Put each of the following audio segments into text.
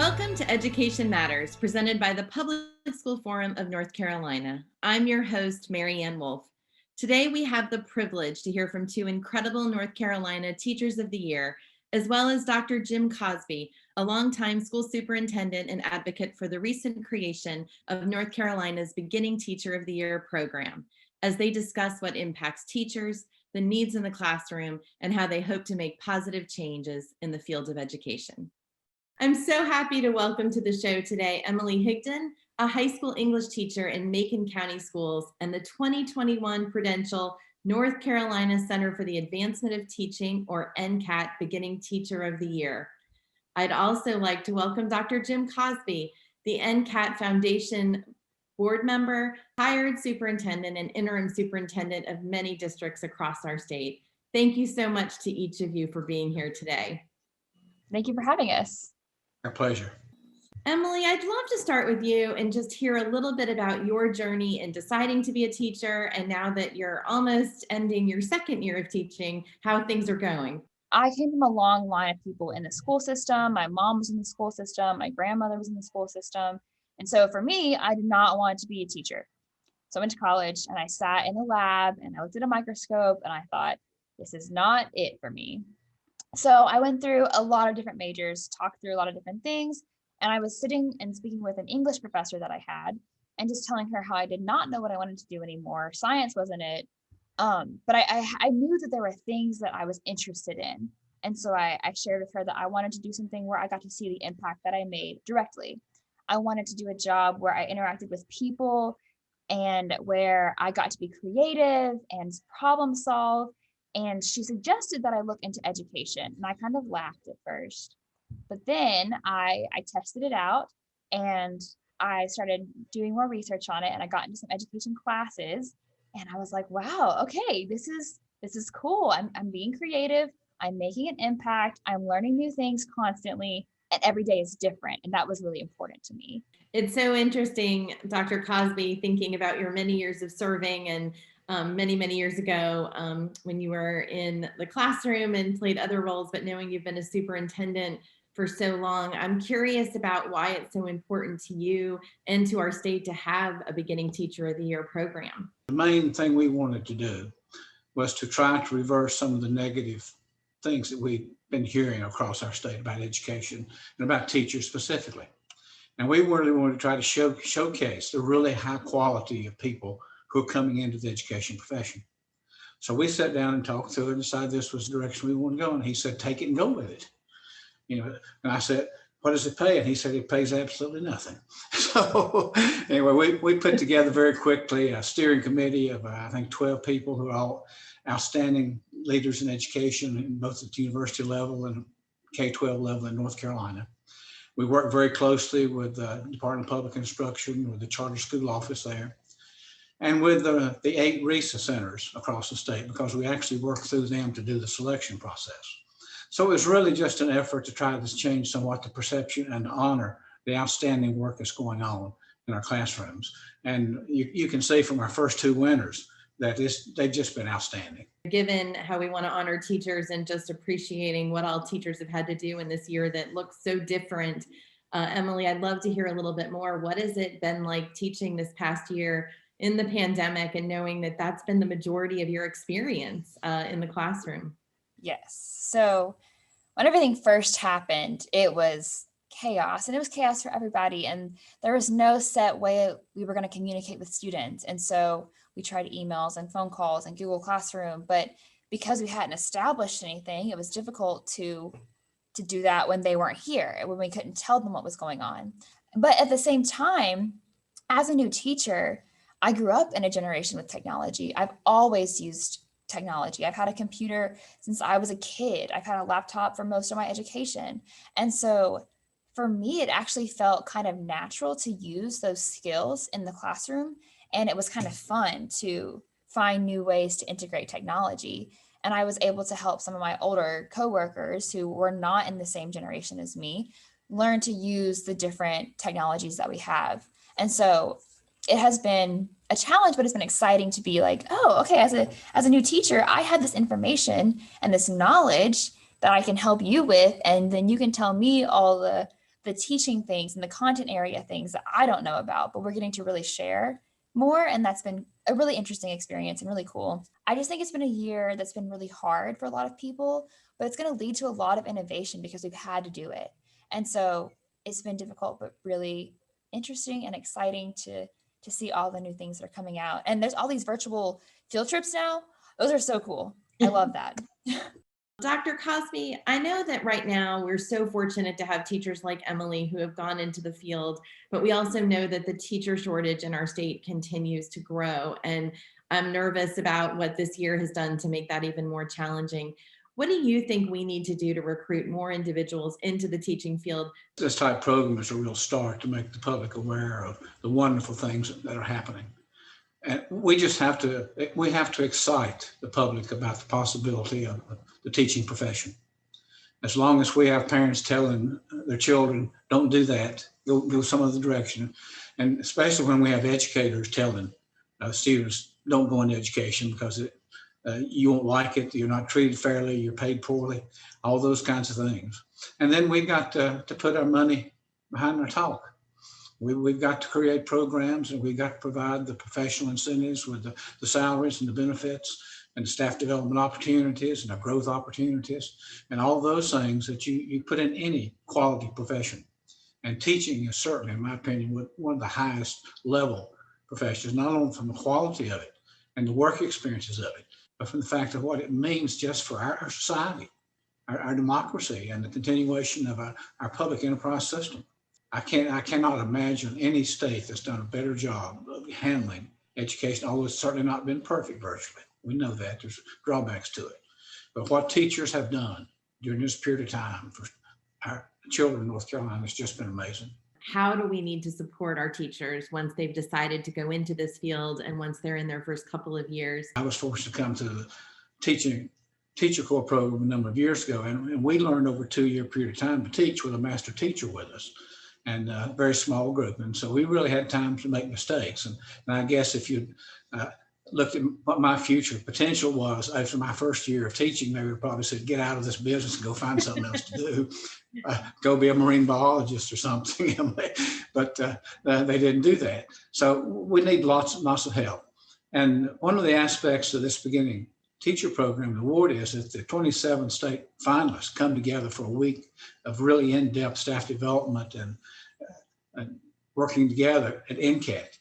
Welcome to Education Matters, presented by the Public School Forum of North Carolina. I'm your host, Mary Ann Wolf. Today, we have the privilege to hear from two incredible North Carolina Teachers of the Year, as well as Dr. Jim Causby, a longtime school superintendent and advocate for the recent creation of North Carolina's Beginning Teacher of the Year program, as they discuss what impacts teachers, the needs in the classroom, and how they hope to make positive changes in the field of education. I'm so happy to welcome to the show today Emilee Higdon, a high school English teacher in Macon County Schools and the 2021 Prudential North Carolina Center for the Advancement of Teaching, or NCAT, Beginning Teacher of the Year. I'd also like to welcome Dr. Jim Causby, the NCAT Foundation Board member, hired superintendent, and interim superintendent of many districts across our state. Thank you so much to each of you for being here today. Thank you for having us. Our pleasure. Emilee, I'd love to start with you and just hear a little bit about your journey in deciding to be a teacher, and now that you're almost ending your second year of teaching, how things are going. I came from a long line of people in the school system. My mom was in the school system. My grandmother was in the school system. And so for me, I did not want to be a teacher. So I went to college and I sat in the lab and I looked at a microscope and I thought, this is not it for me. So I went through a lot of different majors, talked through a lot of different things. And I was sitting and speaking with an English professor that I had and just telling her how I did not know what I wanted to do anymore. Science wasn't it. But I knew that there were things that I was interested in. And so I shared with her that I wanted to do something where I got to see the impact that I made directly. I wanted to do a job where I interacted with people and where I got to be creative and problem solve. And she suggested that I look into education. And I kind of laughed at first. But then I tested it out and I started doing more research on it, and I got into some education classes. And I was like, wow, okay, this is cool. I'm being creative. I'm making an impact. I'm learning new things constantly. And every day is different. And that was really important to me. It's so interesting, Dr. Causby, thinking about your many years of serving and many years ago when you were in the classroom and played other roles, but knowing you've been a superintendent for so long, I'm curious about why it's so important to you and to our state to have a Beginning Teacher of the Year program. The main thing we wanted to do was to try to reverse some of the negative things that we've been hearing across our state about education and about teachers specifically. And we really wanted to try to showcase the really high quality of people who are coming into the education profession. So we sat down and talked through it and decided this was the direction we want to go. And he said, take it and go with it. You know, and I said, what does it pay? And he said, it pays absolutely nothing. So anyway, we put together very quickly a steering committee of, I think, 12 people who are all outstanding leaders in education, in both at the university level and K-12 level in North Carolina. We work very closely with the Department of Public Instruction, with the charter school office there, and with the 8 RESA centers across the state, because we actually work through them to do the selection process. So it was really just an effort to try to change somewhat the perception and honor the outstanding work that's going on in our classrooms. And you can see from our first 2 winners that they've just been outstanding. Given how we want to honor teachers and just appreciating what all teachers have had to do in this year that looks so different, Emilee, I'd love to hear a little bit more. What has it been like teaching this past year in the pandemic and knowing that that's been the majority of your experience in the classroom? Yes. So when everything first happened, it was chaos, and it was chaos for everybody. And there was no set way we were going to communicate with students. And so we tried emails and phone calls and Google Classroom, but because we hadn't established anything, it was difficult to do that when they weren't here, when we couldn't tell them what was going on. But at the same time, as a new teacher, I grew up in a generation with technology. I've always used technology. I've had a computer since I was a kid. I've had a laptop for most of my education. And so for me, it actually felt kind of natural to use those skills in the classroom. And it was kind of fun to find new ways to integrate technology. And I was able to help some of my older coworkers who were not in the same generation as me learn to use the different technologies that we have. And so it has been a challenge, but it's been exciting to be like, oh, okay, as a new teacher, I had this information and this knowledge that I can help you with. And then you can tell me all the the teaching things and the content area things that I don't know about, but we're getting to really share more. And that's been a really interesting experience and really cool. I just think it's been a year that's been really hard for a lot of people, but it's going to lead to a lot of innovation because we've had to do it. And so it's been difficult, but really interesting and exciting to see all the new things that are coming out. And there's all these virtual field trips now. Those are so cool. I love that. Dr. Causby, I know that right now we're so fortunate to have teachers like Emilee who have gone into the field, but we also know that the teacher shortage in our state continues to grow. And I'm nervous about what this year has done to make that even more challenging. What do you think we need to do to recruit more individuals into the teaching field? This type program is a real start to make the public aware of the wonderful things that are happening. And we have to excite the public about the possibility of the teaching profession. As long as we have parents telling their children, don't do that, go some other direction. And especially when we have educators telling students, don't go into education because you won't like it, you're not treated fairly, you're paid poorly, all those kinds of things. And then we've got to put our money behind our talk. We've got to create programs, and we've got to provide the professional incentives with the salaries and the benefits and the staff development opportunities and the growth opportunities and all those things that you put in any quality profession. And teaching is certainly, in my opinion, one of the highest level professions, not only from the quality of it and the work experiences of it, but from the fact of what it means just for our society, our democracy, and the continuation of our public enterprise system. I cannot imagine any state that's done a better job of handling education, although it's certainly not been perfect virtually. We know that there's drawbacks to it. But what teachers have done during this period of time for our children in North Carolina has just been amazing. How do we need to support our teachers once they've decided to go into this field and once they're in their first couple of years? I was forced to come to the teacher corps program a number of years ago, and we learned over a 2-year period of time to teach with a master teacher with us, and a very small group. And so we really had time to make mistakes. And I guess if you looked at what my future potential was after my first year of teaching, they would probably said, get out of this business and go find something else to do. Go be a marine biologist or something. But they didn't do that. So we need lots of help. And one of the aspects of this beginning teacher program award is that the 27 state finalists come together for a week of really in-depth staff development and working together at NCAT.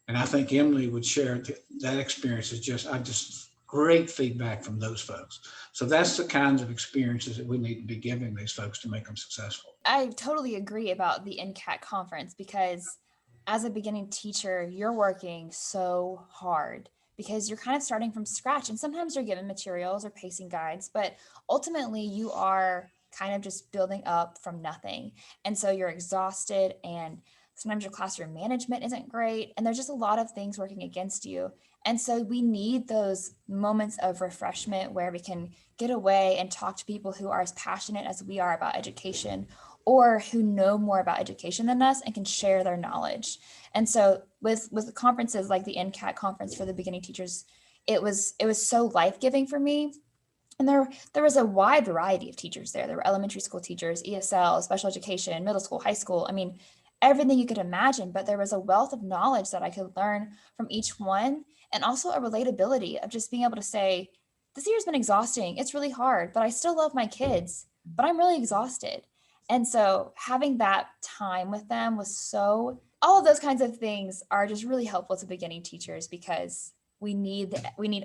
And I think Emilee would share that experience is just great feedback from those folks. So that's the kinds of experiences that we need to be giving these folks to make them successful. I totally agree about the NCAT conference, because as a beginning teacher, you're working so hard because you're kind of starting from scratch. And sometimes you're given materials or pacing guides, but ultimately you are kind of just building up from nothing. And so you're exhausted, and sometimes your classroom management isn't great. And there's just a lot of things working against you. And so we need those moments of refreshment where we can get away and talk to people who are as passionate as we are about education, or who know more about education than us and can share their knowledge. And so with conferences like the NCAT conference for the beginning teachers, it was so life-giving for me. And there was a wide variety of teachers there. There were elementary school teachers, ESL, special education, middle school, high school. I mean, everything you could imagine, but there was a wealth of knowledge that I could learn from each one. And also a relatability of just being able to say, this year's been exhausting. It's really hard, but I still love my kids, but I'm really exhausted. And so having that time with them was all of those kinds of things are just really helpful to beginning teachers, because we need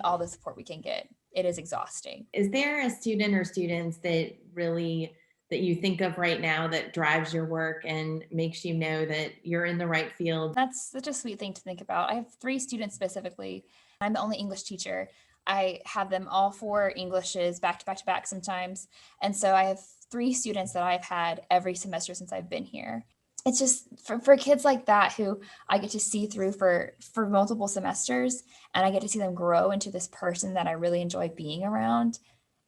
all the support we can get. It is exhausting. Is there a student or students that you think of right now that drives your work and makes you know that you're in the right field? That's such a sweet thing to think about. I have 3 students specifically. I'm the only English teacher. I have them all 4 Englishes back to back to back sometimes. And so I have 3 students that I've had every semester since I've been here. It's just for kids like that who I get to see through for multiple semesters, and I get to see them grow into this person that I really enjoy being around.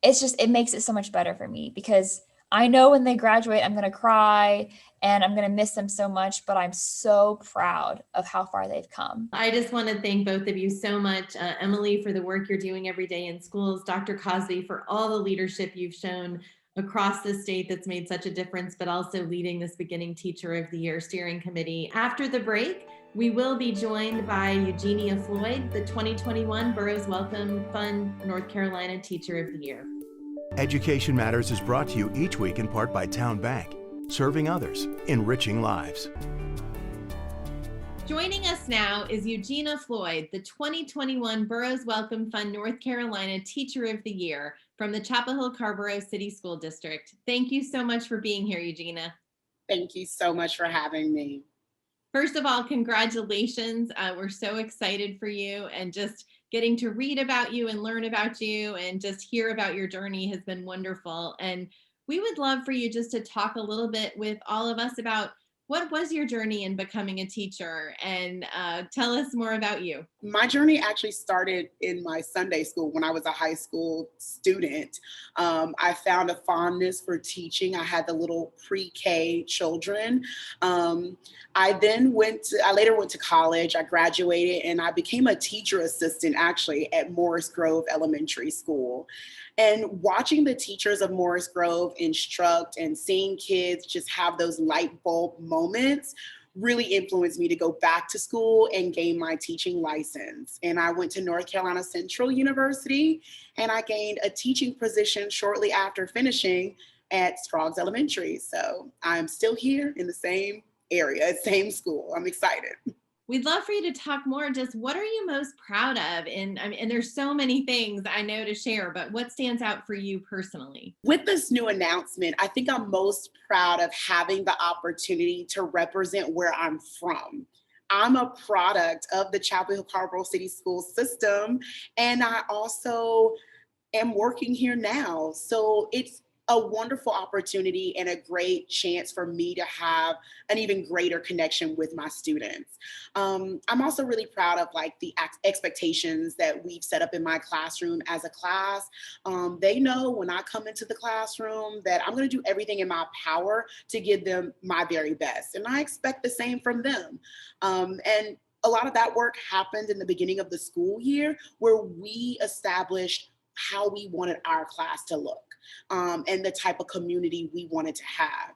It makes it so much better for me, because I know when they graduate, I'm going to cry and I'm going to miss them so much, but I'm so proud of how far they've come. I just want to thank both of you so much. Emilee, for the work you're doing every day in schools, Dr. Causby, for all the leadership you've shown across the state that's made such a difference, but also leading this Beginning Teacher of the Year Steering Committee. After the break, we will be joined by Eugenia Floyd, the 2021 Burroughs Wellcome Fund North Carolina Teacher of the Year. Education Matters is brought to you each week in part by Town Bank, serving others, enriching lives. Joining us now is Eugenia Floyd, the 2021 Burroughs Wellcome Fund North Carolina Teacher of the Year from the Chapel Hill Carrboro City School District. Thank you so much for being here, Eugenia. Thank you so much for having me. First of all, congratulations. We're so excited for you, and just getting to read about you and learn about you and just hear about your journey has been wonderful. And we would love for you just to talk a little bit with all of us about what was your journey in becoming a teacher, and tell us more about you. My journey actually started in my Sunday school when I was a high school student. I found a fondness for teaching. I had the little pre-K children. I later went to college. I graduated and I became a teacher assistant actually at Morris Grove Elementary School. And watching the teachers of Morris Grove instruct and seeing kids just have those light bulb moments really influenced me to go back to school and gain my teaching license. And I went to North Carolina Central University and I gained a teaching position shortly after finishing at Scroggs Elementary. So I'm still here in the same area, same school. I'm excited. We'd love for you to talk more. Just what are you most proud of? And there's so many things I know to share, but what stands out for you personally? With this new announcement, I think I'm most proud of having the opportunity to represent where I'm from. I'm a product of the Chapel Hill Carrboro City School System, and I also am working here now. So it's a wonderful opportunity and a great chance for me to have an even greater connection with my students. I'm also really proud of the expectations that we've set up in my classroom as a class. They know when I come into the classroom that I'm going to do everything in my power to give them my very best. And I expect the same from them. And a lot of that work happened in the beginning of the school year, where we established how we wanted our class to look. And the type of community we wanted to have.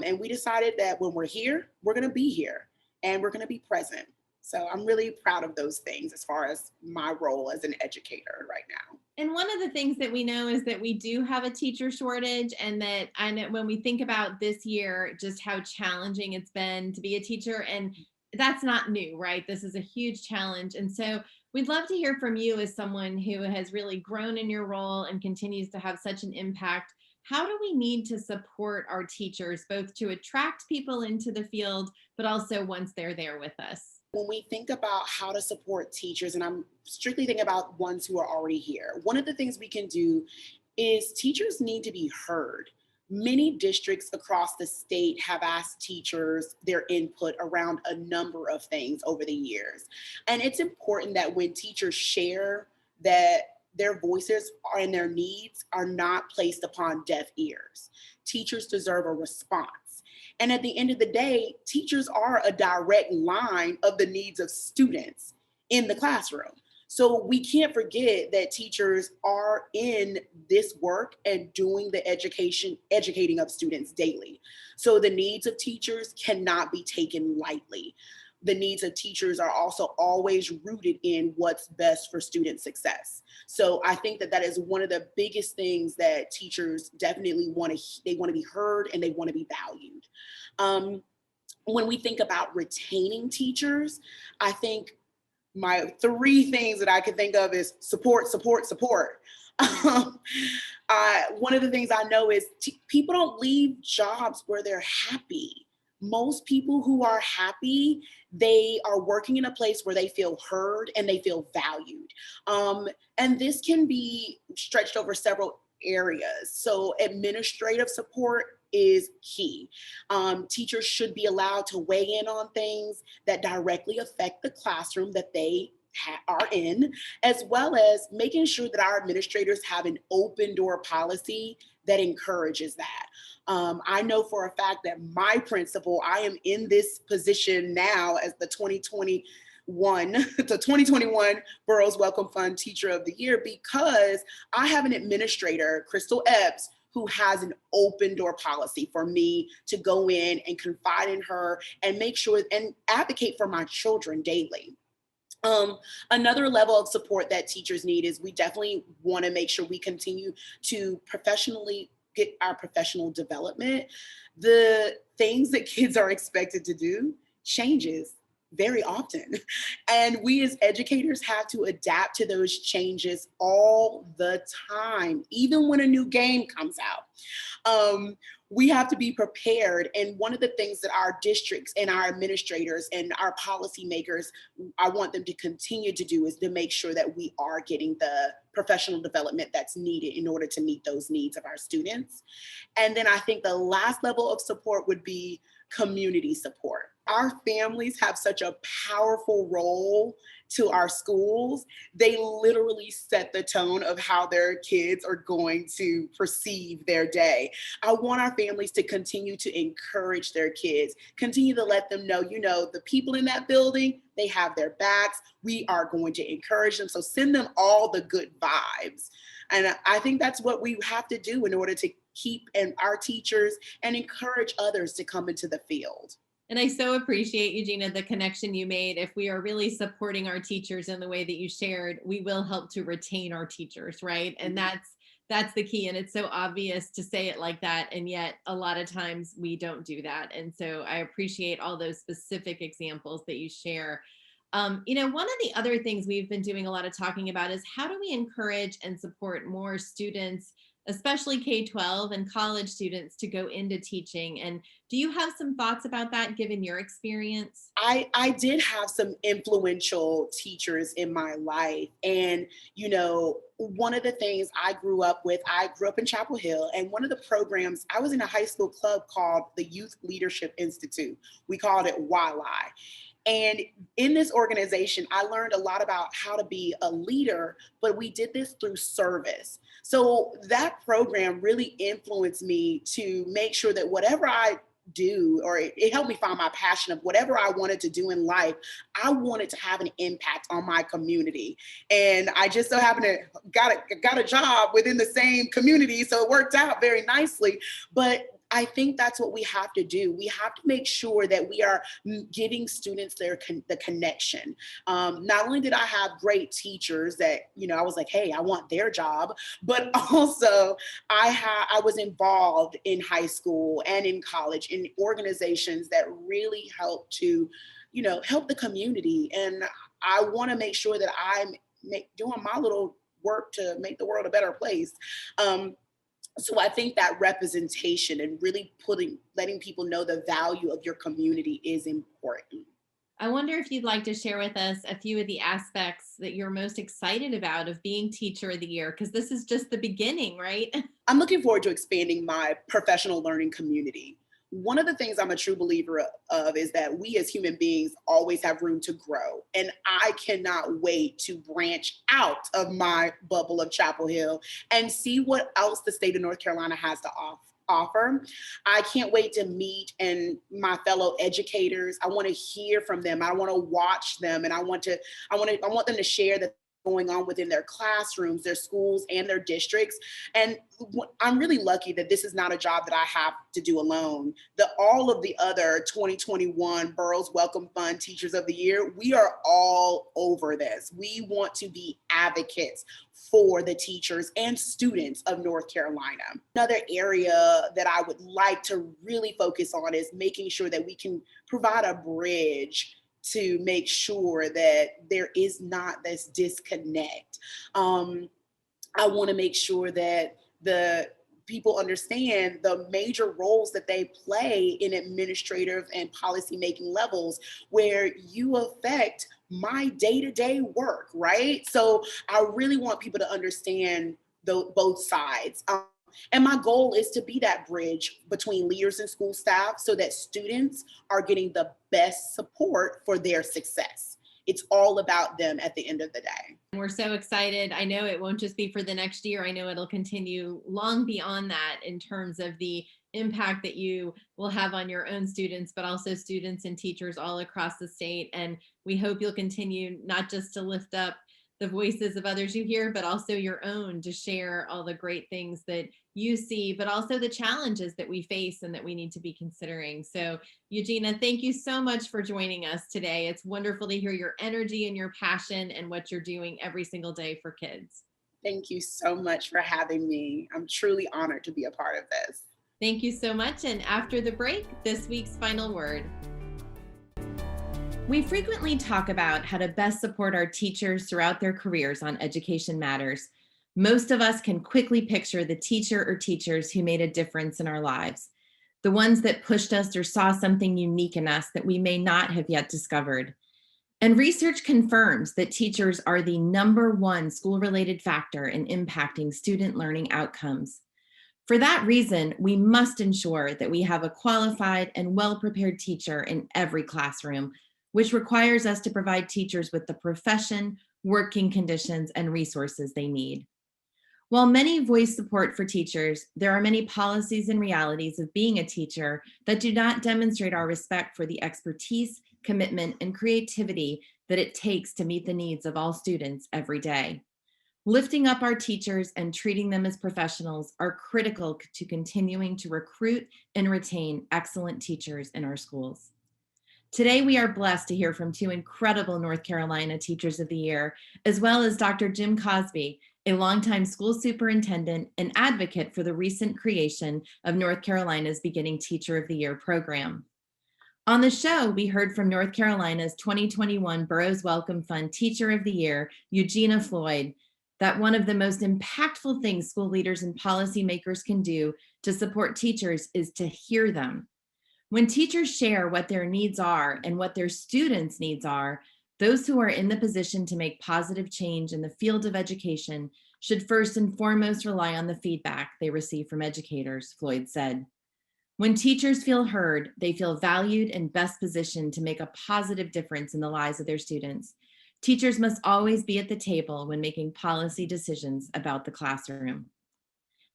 And we decided that when we're here, we're going to be here and we're going to be present. So I'm really proud of those things as far as my role as an educator right now. And one of the things that we know is that we do have a teacher shortage, and that I know when we think about this year, just how challenging it's been to be a teacher, and that's not new, right? This is a huge challenge. And so we'd love to hear from you as someone who has really grown in your role and continues to have such an impact. How do we need to support our teachers, both to attract people into the field, but also once they're there with us? When we think about how to support teachers, and I'm strictly thinking about ones who are already here, one of the things we can do is teachers need to be heard. Many districts across the state have asked teachers their input around a number of things over the years. And it's important that when teachers share, that their voices and their needs are not placed upon deaf ears. Teachers deserve a response. And at the end of the day, teachers are a direct line of the needs of students in the classroom. So we can't forget that teachers are in this work and doing the educating of students daily. So the needs of teachers cannot be taken lightly. The needs of teachers are also always rooted in what's best for student success. So I think that that is one of the biggest things that teachers definitely they want to be heard and they want to be valued. When we think about retaining teachers, I think my three things that I can think of is support, support, support. One of the things I know is people don't leave jobs where they're happy. Most people who are happy, they are working in a place where they feel heard and they feel valued. And this can be stretched over several areas. So administrative support is key. Teachers should be allowed to weigh in on things that directly affect the classroom that they are in, as well as making sure that our administrators have an open door policy that encourages that. I know for a fact that my principal, I am in this position now as the 2021 Burroughs Wellcome Fund Teacher of the Year because I have an administrator, Crystal Epps, who has an open door policy for me to go in and confide in her and make sure and advocate for my children daily. Another level of support that teachers need is we definitely want to make sure we continue to professionally get our professional development. The things that kids are expected to do changes very often. And we as educators have to adapt to those changes all the time, even when a new game comes out. We have to be prepared. And one of the things that our districts and our administrators and our policymakers, I want them to continue to do is to make sure that we are getting the professional development that's needed in order to meet those needs of our students. And then I think the last level of support would be community support. Our families have such a powerful role to our schools. They literally set the tone of how their kids are going to perceive their day. I want our families to continue to encourage their kids, continue to let them know, you know, the people in that building, they have their backs. We are going to encourage them. So send them all the good vibes. And I think that's what we have to do in order to keep our teachers and encourage others to come into the field. And I so appreciate, Eugenia, the connection you made. If we are really supporting our teachers in the way that you shared, we will help to retain our teachers, right? And that's the key. And it's so obvious to say it like that. And yet a lot of times we don't do that. And so I appreciate all those specific examples that you share. You know, one of the other things we've been doing a lot of talking about is how do we encourage and support more students, especially K-12 and college students, to go into teaching? And do you have some thoughts about that given your experience? I did have some influential teachers in my life. And, you know, one of the things I grew up in Chapel Hill, and one of the programs, I was in a high school club called the Youth Leadership Institute. We called it YLI. And in this organization, I learned a lot about how to be a leader, but we did this through service. So that program really influenced me to make sure that whatever I do, or it helped me find my passion of whatever I wanted to do in life, I wanted to have an impact on my community. And I just so happened to got a job within the same community, so it worked out very nicely. But I think that's what we have to do. We have to make sure that we are giving students the connection. Not only did I have great teachers that, you know, I was like, hey, I want their job, but also I was involved in high school and in college in organizations that really help to, you know, help the community. And I want to make sure that I'm doing my little work to make the world a better place. So I think that representation and really letting people know the value of your community is important. I wonder if you'd like to share with us a few of the aspects that you're most excited about of being Teacher of the Year, because this is just the beginning, right? I'm looking forward to expanding my professional learning community. One of the things I'm a true believer of is that we as human beings always have room to grow. And I cannot wait to branch out of my bubble of Chapel Hill and see what else the state of North Carolina has to offer. I can't wait to meet my fellow educators. I want to hear from them. I want to watch them, and I want them to share the going on within their classrooms, their schools, and their districts. And I'm really lucky that this is not a job that I have to do alone. All of the other 2021 Burroughs Wellcome Fund Teachers of the Year, we are all over this. We want to be advocates for the teachers and students of North Carolina. Another area that I would like to really focus on is making sure that we can provide a bridge to make sure that there is not this disconnect. I want to make sure that the people understand the major roles that they play in administrative and policymaking levels where you affect my day-to-day work, right? So I really want people to understand both sides. And my goal is to be that bridge between leaders and school staff so that students are getting the best support for their success. It's all about them at the end of the day. We're so excited. I know it won't just be for the next year. I know it'll continue long beyond that in terms of the impact that you will have on your own students, but also students and teachers all across the state. And we hope you'll continue not just to lift up the voices of others you hear, but also your own, to share all the great things that you see, but also the challenges that we face and that we need to be considering. So Eugenia, thank you so much for joining us today. It's wonderful to hear your energy and your passion and what you're doing every single day for kids. Thank you so much for having me. I'm truly honored to be a part of this. Thank you so much. And after the break, this week's final word. We frequently talk about how to best support our teachers throughout their careers on Education Matters. Most of us can quickly picture the teacher or teachers who made a difference in our lives, the ones that pushed us or saw something unique in us that we may not have yet discovered. And research confirms that teachers are the #1 school-related factor in impacting student learning outcomes. For that reason, we must ensure that we have a qualified and well-prepared teacher in every classroom, which requires us to provide teachers with the profession, working conditions, and resources they need. While many voice support for teachers, there are many policies and realities of being a teacher that do not demonstrate our respect for the expertise, commitment, and creativity that it takes to meet the needs of all students every day. Lifting up our teachers and treating them as professionals are critical to continuing to recruit and retain excellent teachers in our schools. Today, we are blessed to hear from 2 incredible North Carolina Teachers of the Year, as well as Dr. Jim Causby, a longtime school superintendent and advocate for the recent creation of North Carolina's Beginning Teacher of the Year program. On the show, we heard from North Carolina's 2021 Burroughs Wellcome Fund Teacher of the Year, Eugenia Floyd, that one of the most impactful things school leaders and policymakers can do to support teachers is to hear them. When teachers share what their needs are and what their students' needs are, those who are in the position to make positive change in the field of education should first and foremost rely on the feedback they receive from educators, Floyd said. When teachers feel heard, they feel valued and best positioned to make a positive difference in the lives of their students. Teachers must always be at the table when making policy decisions about the classroom.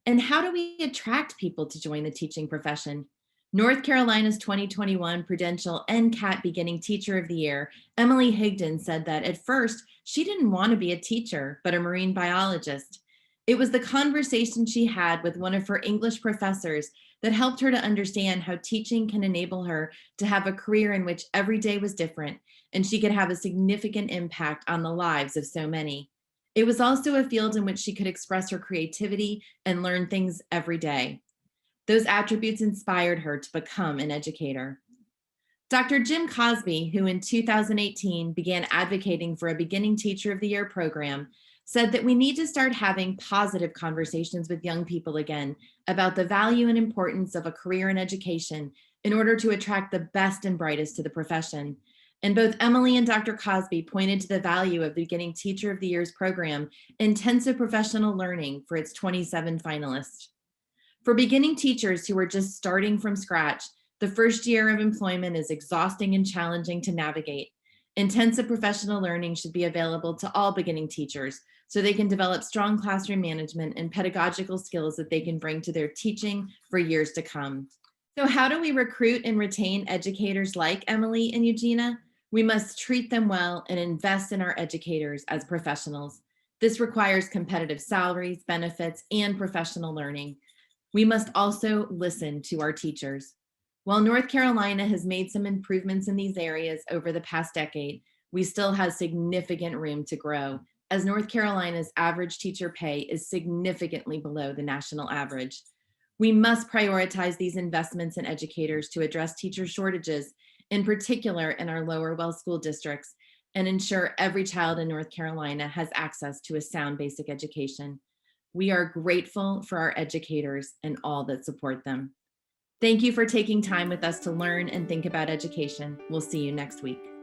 And how do we attract people to join the teaching profession? North Carolina's 2021 Prudential NCAT Beginning Teacher of the Year, Emilee Higdon, said that at first she didn't want to be a teacher, but a marine biologist. It was the conversation she had with one of her English professors that helped her to understand how teaching can enable her to have a career in which every day was different and she could have a significant impact on the lives of so many. It was also a field in which she could express her creativity and learn things every day. Those attributes inspired her to become an educator. Dr. Jim Causby, who in 2018 began advocating for a Beginning Teacher of the Year program, said that we need to start having positive conversations with young people again about the value and importance of a career in education in order to attract the best and brightest to the profession. And both Emilee and Dr. Causby pointed to the value of the Beginning Teacher of the Year's program, intensive professional learning, for its 27 finalists. For beginning teachers who are just starting from scratch, the first year of employment is exhausting and challenging to navigate. Intensive professional learning should be available to all beginning teachers so they can develop strong classroom management and pedagogical skills that they can bring to their teaching for years to come. So how do we recruit and retain educators like Emilee and Eugenia? We must treat them well and invest in our educators as professionals. This requires competitive salaries, benefits, and professional learning. We must also listen to our teachers. While North Carolina has made some improvements in these areas over the past decade, we still have significant room to grow, as North Carolina's average teacher pay is significantly below the national average. We must prioritize these investments in educators to address teacher shortages, in particular in our lower well school districts, and ensure every child in North Carolina has access to a sound basic education. We are grateful for our educators and all that support them. Thank you for taking time with us to learn and think about education. We'll see you next week.